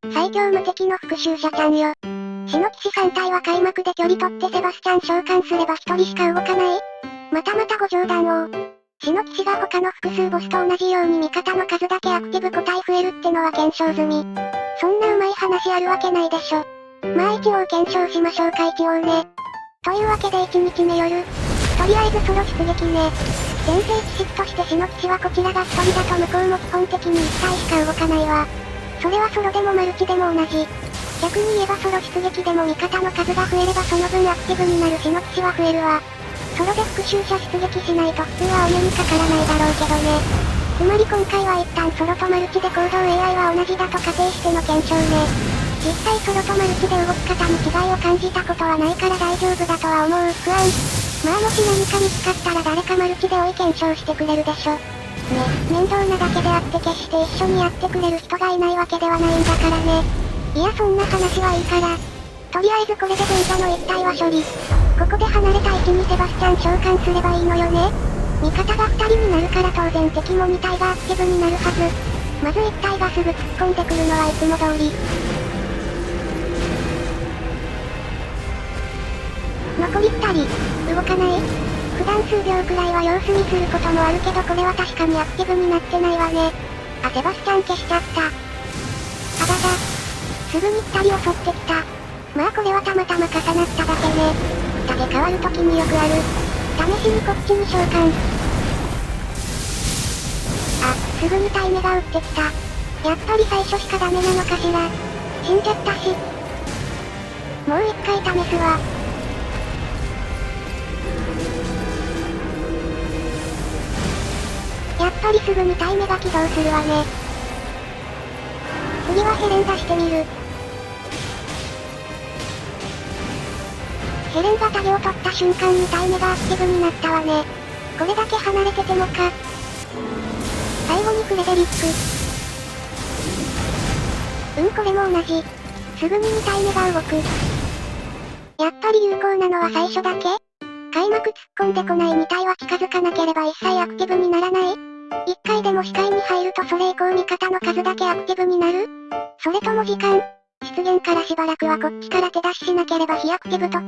最強無敵の復讐者ちゃんよ。シノ騎士3体は開幕で距離取ってセバスチャン召喚すれば1人しか動かない？またまたご冗談を。シノ騎士が他の複数ボスと同じように味方の数だけアクティブ個体増えるってのは検証済み。そんなうまい話あるわけないでしょ。まあ一応検証しましょうか一応ね。というわけで1日目夜。とりあえずソロ出撃ね。前世知識としてシノ騎士はこちらが1人だと向こうも基本的に1体しか動かないわ。それはソロでもマルチでも同じ。逆に言えばソロ出撃でも味方の数が増えればその分アクティブになるシノ騎士は増えるわ。ソロで復讐者出撃しないと普通はお目にかからないだろうけどね。つまり今回は一旦ソロとマルチで行動 AI は同じだと仮定しての検証ね。実際ソロとマルチで動き方に違いを感じたことはないから大丈夫だとは思う。不安。まあもし何か見つかったら誰かマルチで追い検証してくれるでしょ。ね、面倒なだけであって決して一緒にやってくれる人がいないわけではないんだからね。いやそんな話はいいから。とりあえずこれで前座の一体は処理。ここで離れた位置にセバスチャン召喚すればいいのよね。味方が2人になるから当然敵も2体がアクティブになるはず。まず1体がすぐ突っ込んでくるのはいつも通り。残り2人、動かない？普段数秒くらいは様子見することもあるけどこれは確かにアクティブになってないわね。あ、セバスチャン消しちゃった。あだだ。すぐに2人襲ってきた。まあこれはたまたま重なっただけね。手で変わるときによくある。試しにこっちに召喚。あ、すぐにタイメが打ってきた。やっぱり最初しかダメなのかしら。死んじゃったし。もう一回試すわ。やっぱりすぐにタイメが起動するわね。次はヘレン出してみる。ヘレンがタゲを取った瞬間にタイメがアクティブになったわね。これだけ離れててもか。最後にフレデリック。これも同じ。すぐに2体目が動く。やっぱり有効なのは最初だけ？開幕突っ込んでこない2体は近づかなければ一切アクティブにならない？1回でも視界に入るとそれ以降味方の数だけアクティブになる？それとも時間？出現からしばらくはこっちから手出ししなければ非アクティブとか？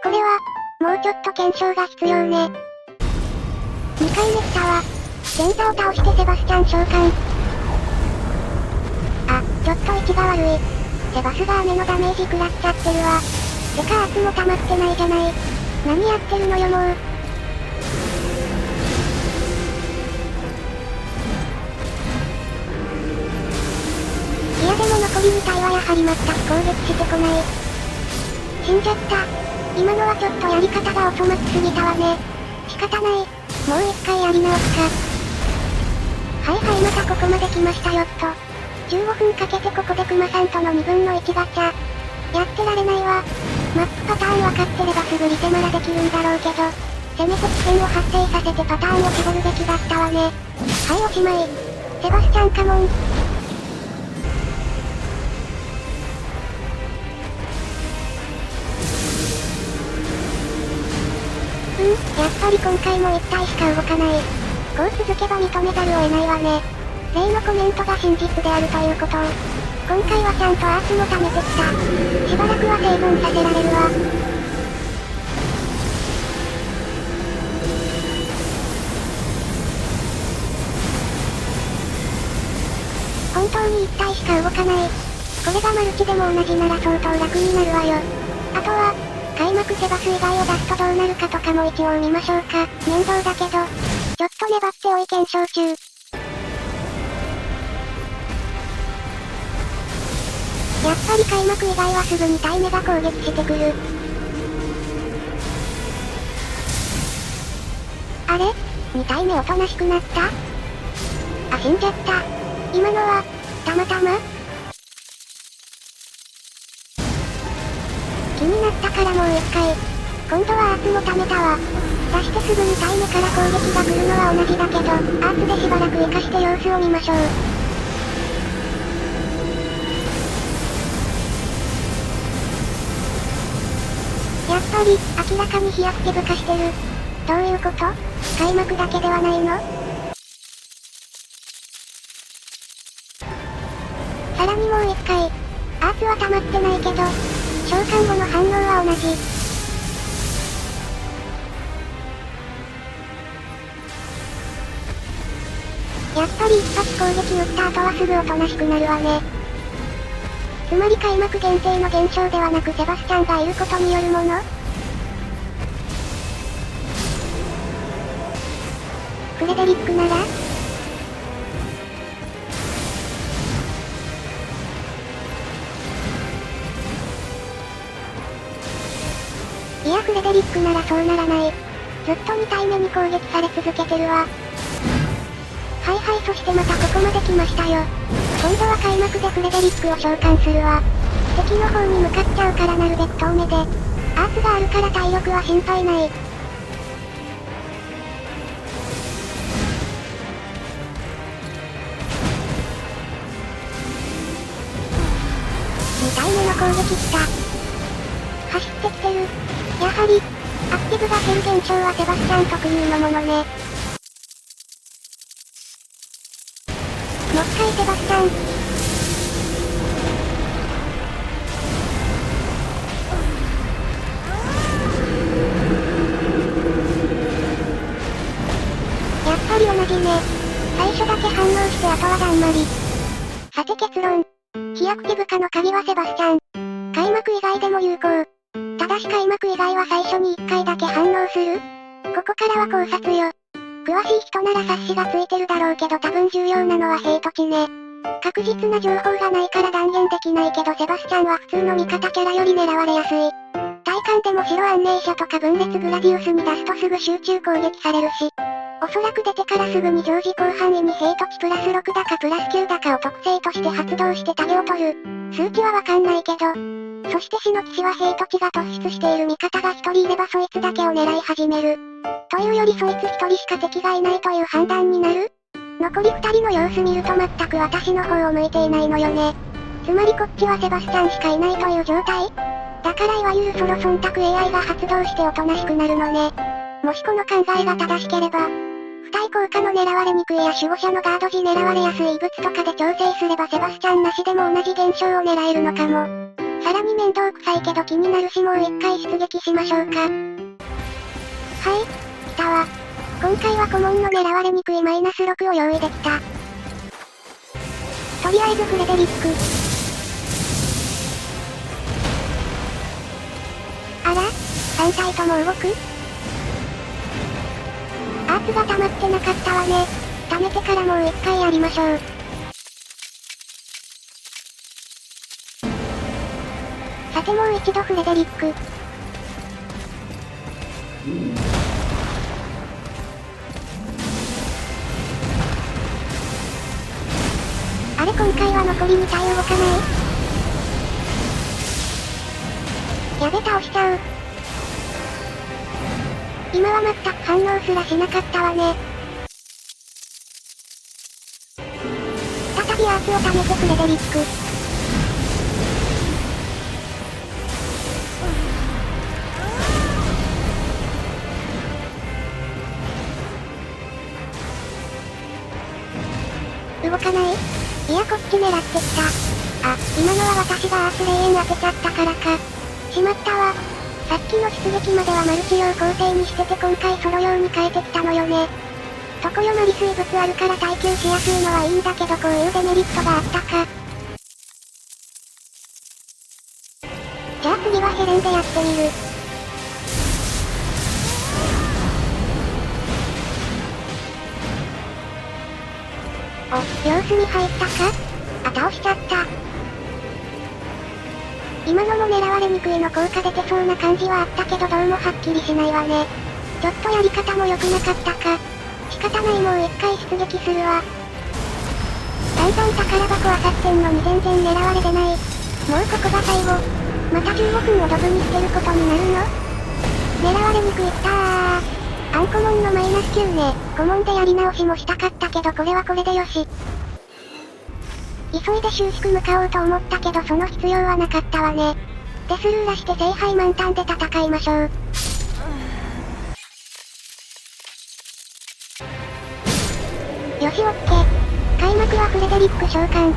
これは、もうちょっと検証が必要ね。2回目来たわ。前座を倒してセバスチャン召喚。あ、ちょっと位置が悪い。セバスが雨のダメージ食らっちゃってるわ。てか圧も溜まってないじゃない。何やってるのよもう。いやでも残り2体はやはり全く攻撃してこない。死んじゃった。今のはちょっとやり方がお粗末すぎたわね。仕方ない。もう一回やり直すか。はいはいまたここまで来ましたよっと。15分かけてここでクマさんとの2分の1ガチャ。やってられないわ。マップパターン分かってればすぐリテマラできるんだろうけど。せめて危険を発生させてパターンを絞るべきだったわね。はいおしまい。セバスチャンカモン。やっぱり今回も1体しか動かない。こう続けば認めざるを得ないわね。例のコメントが真実であるということを。今回はちゃんとアーツも貯めてきた。しばらくは生存させられるわ。本当に1体しか動かない。これがマルチでも同じなら相当楽になるわよ。あとは、開幕セバス以外を出すとどうなるかとかも一応見ましょうか。面倒だけど。ちょっと粘って追い検証中。やっぱり開幕以外はすぐにタイメが攻撃してくる。あれ？ 2 体目おとなしくなった？あ、死んじゃった。今のは、たまたま？気になったからもう一回。今度はアーツも貯めたわ。出してすぐにタイメから攻撃が来るのは同じだけど、アーツでしばらく活かして様子を見ましょう。やっぱり、明らかに非アクティブ化してる。どういうこと？開幕だけではないの？さらにもう一回。アーツは溜まってないけど、召喚後の反応は同じ。やっぱり一発攻撃打った後はすぐおとなしくなるわね。つまり開幕限定の現象ではなくセバスチャンがいることによるもの？フレデリックなら？いやフレデリックならそうならない。ずっと2体目に攻撃され続けてるわ。はいはい、そしてまたここまで来ましたよ。今度は開幕でフレデリックを召喚するわ。敵の方に向かっちゃうからなるべく遠目で。アーツがあるから体力は心配ない。2体目の攻撃来た。走ってきてる。やはり、アクティブが減る現象はセバスチャン特有のものね。もう一回セバスチャン。やっぱり同じね。最初だけ反応してあとはだんまり。さて結論。非アクティブ化の鍵はセバスチャン。開幕以外でも有効。ただし開幕以外は最初に1回だけ反応する？ここからは考察よ。詳しい人なら察しがついてるだろうけど多分重要なのはヘイト値ね。確実な情報がないから断言できないけどセバスチャンは普通の味方キャラより狙われやすい。体感でも白暗霊者とか分裂グラディウスに出すとすぐ集中攻撃されるし。おそらく出てからすぐに常時広範囲にヘイト値プラス6だかプラス9だかを特性として発動してタゲを取る。数値はわかんないけど。そして死の騎士はヘイト値が突出している味方が1人いればそいつだけを狙い始める。というよりそいつ1人しか敵がいないという判断になる？残り2人の様子見ると全く私の方を向いていないのよね。つまりこっちはセバスチャンしかいないという状態？だからいわゆるソロ忖度 AI が発動しておとなしくなるのね。もしこの考えが正しければ、付帯効果の狙われにくいや守護者のガード時狙われやすい異物とかで調整すればセバスチャンなしでも同じ現象を狙えるのかも。さらに面倒くさいけど気になるしもう一回出撃しましょうか。はい、来たわ。今回は顧問の狙われにくいマイナス6を用意できた。とりあえずフレデリック。あら ?3 体とも動く？アーツが溜まってなかったわね。溜めてからもう一回やりましょう。さてもう一度フレデリック。あれ今回は残り2体動かない？やべ倒しちゃう。今は全く反応すらしなかったわね。再びアーツを溜めてフレデリック。動かない？いやこっち狙ってきた。あ、今のは私がアーツ霊園当てちゃったからか。しまったわ。さっきの出撃まではマルチ用構成にしてて今回ソロ用に変えてきたのよね。常世まり水物あるから耐久しやすいのはいいんだけどこういうデメリットがあったか。じゃあ次はヘレンでやってみる。お、様子見入ったか？あ、倒しちゃった。今のも狙われにくいの効果出てそうな感じはあったけどどうもはっきりしないわね。ちょっとやり方も良くなかったか。仕方ないもう一回出撃するわ。だんだん宝箱漁ってんのに全然狙われてない。もうここが最後。また15分をドブに捨てることになるの？狙われにくいったー。アンコモンのマイナス9ね。コモンでやり直しもしたかったけどこれはこれでよし。急いで収縮向かおうと思ったけどその必要はなかったわね。デスルーラして聖杯満タンで戦いましょう。よしオッケー。開幕はフレデリック召喚。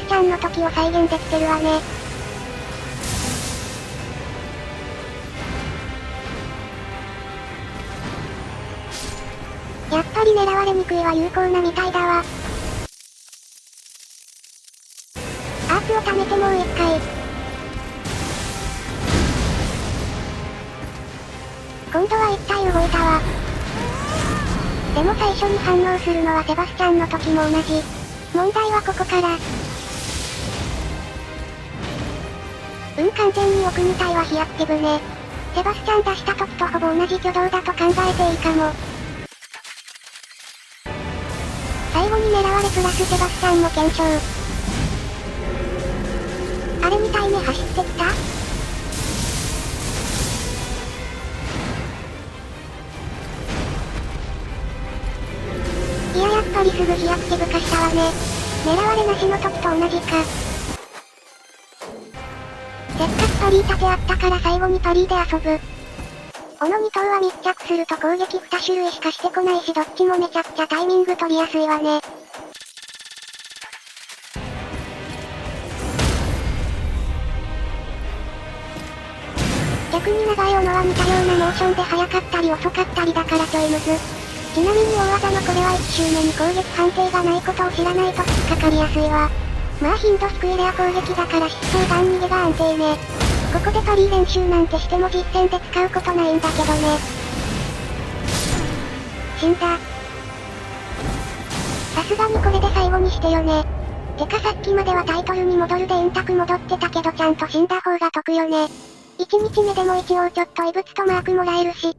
スチャンの時を再現できてるわね。やっぱり狙われにくいは有効なみたいだわ。アーツを貯めてもう一回。今度は一体動いたわ。でも最初に反応するのはセバスチャンの時も同じ。問題はここから。完全に奥2体は非アクティブね。セバスチャン出した時とほぼ同じ挙動だと考えていいかも。最後に狙われプラスセバスチャンも検証。あれ2体目走ってきた？いややっぱりすぐ非アクティブ化したわね。狙われなしの時と同じか。せっかくパリー立てあったから最後にパリーで遊ぶ。この2頭は密着すると攻撃2種類しかしてこないしどっちもめちゃくちゃタイミング取りやすいわね。逆に長い斧は似たようなモーションで速かったり遅かったりだからちょいむず。ちなみに大技のこれは1周目に攻撃判定がないことを知らないと引っかかりやすいわ。まあ頻度低いレア攻撃だから疾走弾逃げが安定ね。ここでパリー練習なんてしても実戦で使うことないんだけどね。死んだ。さすがにこれで最後にしてよね。てかさっきまではタイトルに戻るで円卓戻ってたけどちゃんと死んだ方が得よね。1日目でも一応ちょっと異物とマークもらえるし。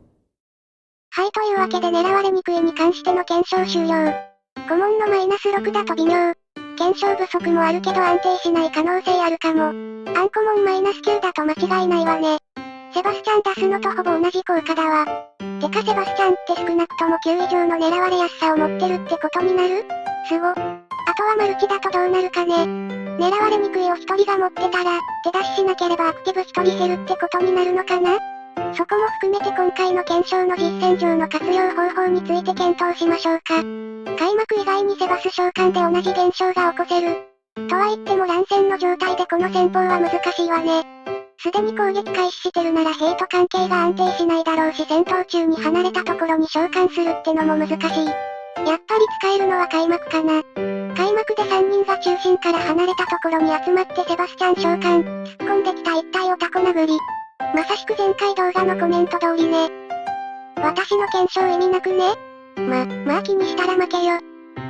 はいというわけで狙われにくいに関しての検証終了。コモンのマイナス6だと微妙。検証不足もあるけど安定しない可能性あるかも。アンコモンマイナス9だと間違いないわね。セバスチャン出すのとほぼ同じ効果だわ。てかセバスチャンって少なくとも9以上の狙われやすさを持ってるってことになる？すご。あとはマルチだとどうなるかね。狙われにくいを1人が持ってたら、手出ししなければアクティブ1人減るってことになるのかな？そこも含めて今回の検証の実戦上の活用方法について検討しましょうか。開幕以外にセバス召喚で同じ現象が起こせる。とは言っても乱戦の状態でこの戦法は難しいわね。すでに攻撃開始してるなら兵と関係が安定しないだろうし戦闘中に離れたところに召喚するってのも難しい。やっぱり使えるのは開幕かな。開幕で3人が中心から離れたところに集まってセバスチャン召喚、突っ込んできた1体をタコ殴り。まさしく前回動画のコメント通りね。私の検証意味なくね？まあ気にしたら負けよ。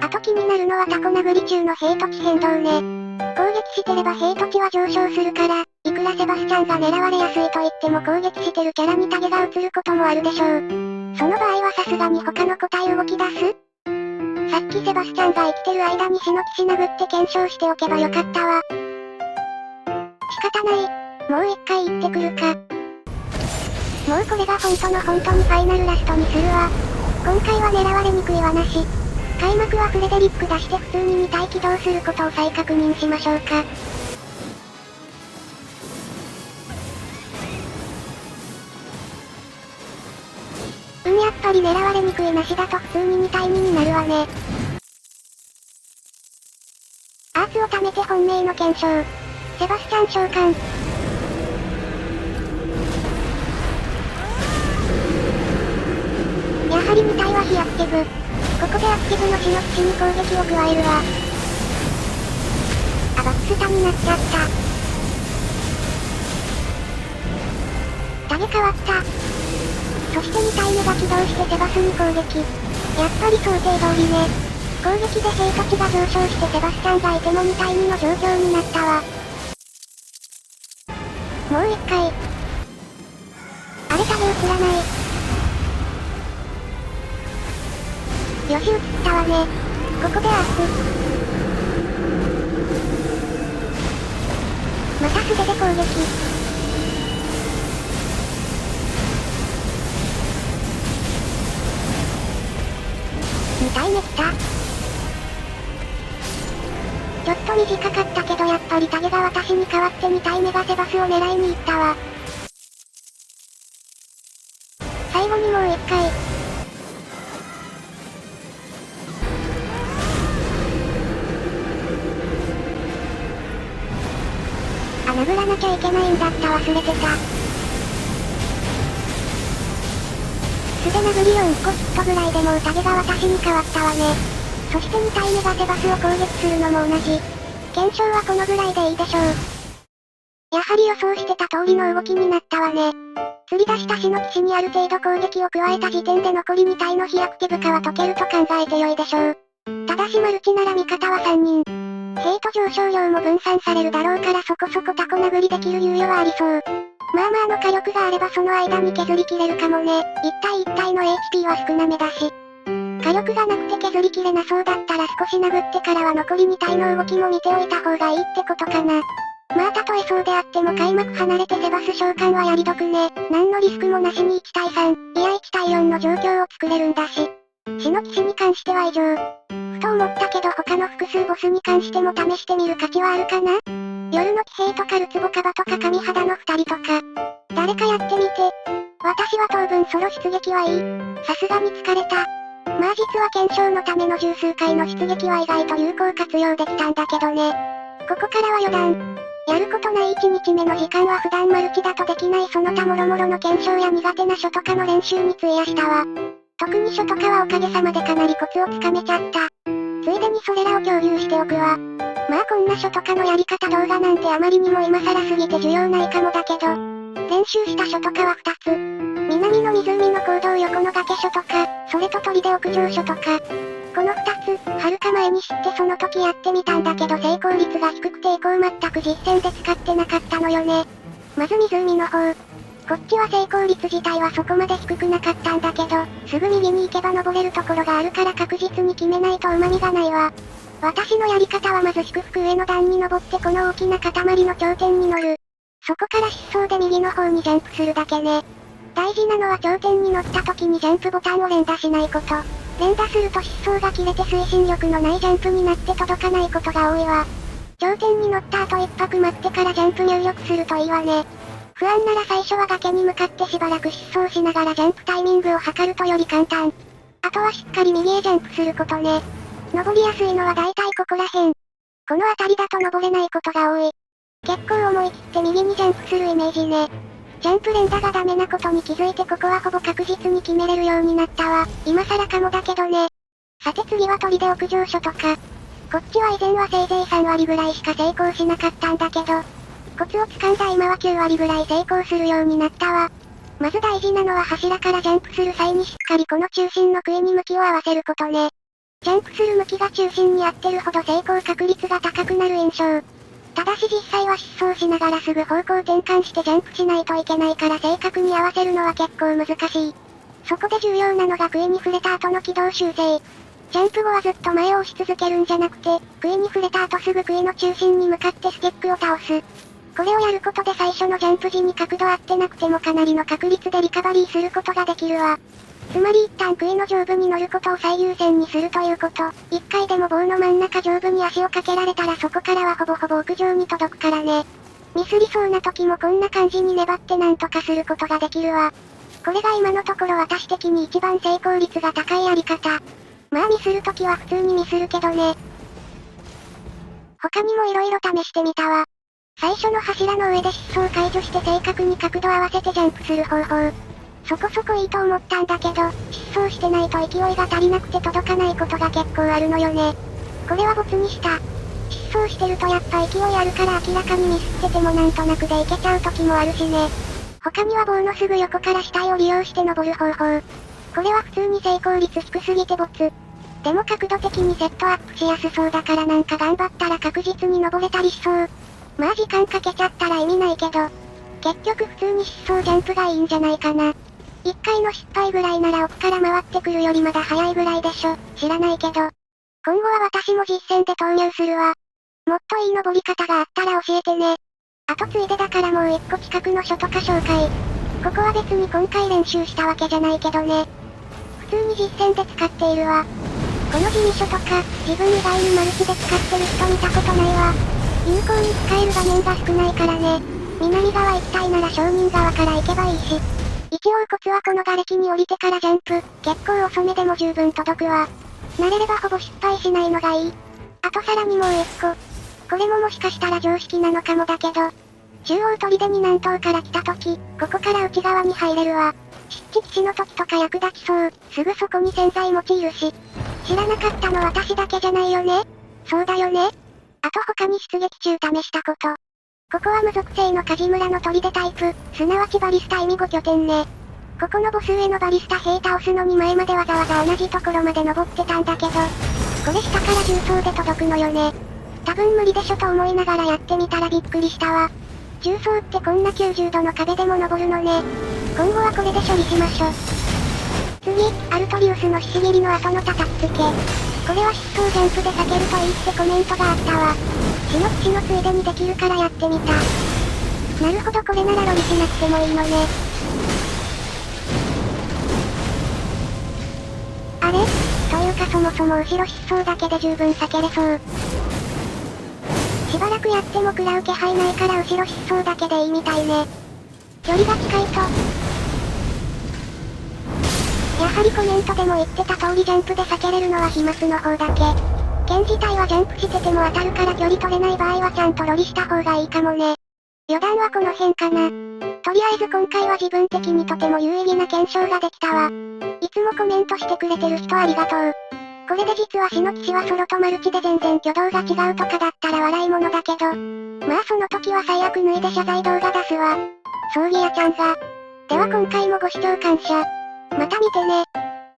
あと気になるのはタコ殴り中の兵と地変動ね。攻撃してれば兵と地は上昇するから、いくらセバスチャンが狙われやすいと言っても攻撃してるキャラにタゲが移ることもあるでしょう。その場合はさすがに他の個体動き出す？さっきセバスチャンが生きてる間に死の騎士殴って検証しておけばよかったわ。仕方ない。もう一回行ってくるか。もうこれが本当にファイナルラストにするわ。今回は狙われにくいはなし。開幕はフレデリック出して普通に2体起動することを再確認しましょうか。やっぱり狙われにくいなしだと普通に2体2になるわね。アーツを貯めて本命の検証。セバスチャン召喚。やはり2体は非アクティブ。ここでアクティブの死の騎士に攻撃を加えるわ。バックスタになっちゃった。タゲ変わった。そして2体目が起動してセバスに攻撃。やっぱり想定通りね。攻撃で兵と地が上昇してセバスチャンがいても2対2の状況になったわ。もう一回。あれタゲ映らない。よし映ったわね。ここでアーツ。また素手で攻撃。2体目来た。ちょっと短かったけどやっぱりタゲが私に代わって2体目がセバスを狙いに行ったわ。最後にもう一回。殴らなきゃいけないんだった忘れてた。素で殴りを1個ヒットぐらいでも宴が私に変わったわね。そして2体目がセバスを攻撃するのも同じ。検証はこのぐらいでいいでしょう。やはり予想してた通りの動きになったわね。釣り出した死の騎士にある程度攻撃を加えた時点で残り2体の飛躍手部下は解けると考えてよいでしょう。ただしマルチなら味方は3人。ヘイト上昇量も分散されるだろうからそこそこタコ殴りできる猶予はありそう。まあまあの火力があればその間に削りきれるかもね。1体1体の HP は少なめだし。火力がなくて削りきれなそうだったら少し殴ってからは残り2体の動きも見ておいた方がいいってことかな。まあたとえそうであっても開幕離れてセバス召喚はやり得ね。何のリスクもなしに1対3、いや1対4の状況を作れるんだし。死の騎士に関しては以上。ふと思ったけど他の複数ボスに関しても試してみる価値はあるかな。夜の騎兵とかルツボカバとか神肌の2人とか。誰かやってみて。私は当分ソロ出撃はいい。さすがに疲れた。まあ実は検証のための十数回の出撃は意外と有効活用できたんだけどね。ここからは余談。やることない1日目の時間は普段マルチだとできないその他諸々の検証や苦手な書とかの練習に費やしたわ。特に書とかはおかげさまでかなりコツをつかめちゃった。ついでにそれらを共有しておくわ。まあこんな書とかのやり方動画なんてあまりにも今更すぎて需要ないかもだけど、練習した書とかは2つ。南の湖の坑道横の崖書とか、それと砦屋上書とか。この2つ、はるか前に知ってその時やってみたんだけど成功率が低くて以降全く実践で使ってなかったのよね。まず湖の方。こっちは成功率自体はそこまで低くなかったんだけど、すぐ右に行けば登れるところがあるから確実に決めないと旨味がないわ。私のやり方はまず祝福上の段に登ってこの大きな塊の頂点に乗る。そこから疾走で右の方にジャンプするだけね。大事なのは頂点に乗った時にジャンプボタンを連打しないこと。連打すると疾走が切れて推進力のないジャンプになって届かないことが多いわ。頂点に乗った後1拍待ってからジャンプ入力するといいわね。不安なら最初は崖に向かってしばらく疾走しながらジャンプタイミングを測るとより簡単。あとはしっかり右へジャンプすることね。登りやすいのは大体ここら辺。この辺りだと登れないことが多い。結構思い切って右にジャンプするイメージね。ジャンプ連打がダメなことに気づいてここはほぼ確実に決めれるようになったわ。今更かもだけどね。さて次は砦屋上書とか。こっちは以前はせいぜい3割ぐらいしか成功しなかったんだけど、コツを掴んだ今は9割ぐらい成功するようになったわ。まず大事なのは柱からジャンプする際にしっかりこの中心の杭に向きを合わせることね。ジャンプする向きが中心に合ってるほど成功確率が高くなる印象。ただし実際は疾走しながらすぐ方向転換してジャンプしないといけないから正確に合わせるのは結構難しい。そこで重要なのが杭に触れた後の軌道修正。ジャンプ後はずっと前を押し続けるんじゃなくて、杭に触れた後すぐ杭の中心に向かってスティックを倒す。これをやることで最初のジャンプ時に角度合ってなくてもかなりの確率でリカバリーすることができるわ。つまり一旦杭の上部に乗ることを最優先にするということ。一回でも棒の真ん中上部に足をかけられたらそこからはほぼほぼ屋上に届くからね。ミスりそうな時もこんな感じに粘ってなんとかすることができるわ。これが今のところ私的に一番成功率が高いやり方。まあミスる時は普通にミスるけどね。他にも色々試してみたわ。最初の柱の上で疾走解除して正確に角度合わせてジャンプする方法。そこそこいいと思ったんだけど、疾走してないと勢いが足りなくて届かないことが結構あるのよね。これはボツにした。疾走してるとやっぱ勢いあるから明らかにミスっててもなんとなくでいけちゃう時もあるしね。他には棒のすぐ横から死体を利用して登る方法。これは普通に成功率低すぎてボツ。でも角度的にセットアップしやすそうだからなんか頑張ったら確実に登れたりしそう。まあ時間かけちゃったら意味ないけど、結局普通に疾走ジャンプがいいんじゃないかな。一回の失敗ぐらいなら奥から回ってくるよりまだ早いぐらいでしょ。知らないけど。今後は私も実践で投入するわ。もっといい登り方があったら教えてね。あとついでだからもう一個近くの書とか紹介。ここは別に今回練習したわけじゃないけどね。普通に実践で使っているわ。この地味書とか、自分以外にマルチで使ってる人見たことないわ。有効に使える場面が少ないからね。南側一帯なら商人側から行けばいいし。一応コツはこの瓦礫に降りてからジャンプ。結構遅めでも十分届くわ。慣れればほぼ失敗しないのがいい。あとさらにもう一個。これももしかしたら常識なのかもだけど。中央砦に南東から来た時、ここから内側に入れるわ。湿地騎士の時とか役立ちそう。すぐそこに洗剤用いるし。知らなかったの私だけじゃないよね。そうだよね。あと他に出撃中試したこと。ここは無属性の梶村の砦タイプ、すなわちバリスタ意味5拠点ね。ここのボス上のバリスタ兵倒すのに前までわざわざ同じところまで登ってたんだけど、これ下から重装で届くのよね。多分無理でしょと思いながらやってみたらびっくりしたわ。重装ってこんな90度の壁でも登るのね。今後はこれで処理しましょ。次、アルトリウスのしし切りの後の叩きつけ。これは疾走ジャンプで避けるといいってコメントがあったわ。死の騎士のついでにできるからやってみた。なるほどこれならロリしなくてもいいのね。あれというかそもそも後ろ疾走だけで十分避けれそう。しばらくやっても食らう気配ないから後ろ疾走だけでいいみたいね。距離が近いと。やはりコメントでも言ってた通りジャンプで避けれるのは飛沫の方だけ。剣自体はジャンプしてても当たるから距離取れない場合はちゃんとロリした方がいいかもね。余談はこの辺かな。とりあえず今回は自分的にとても有意義な検証ができたわ。いつもコメントしてくれてる人ありがとう。これで実は死の騎士はソロとマルチで全然挙動が違うとかだったら笑い物だけど、まあその時は最悪脱いで謝罪動画出すわ。葬儀屋ちゃんが。では今回もご視聴感謝。また見てね。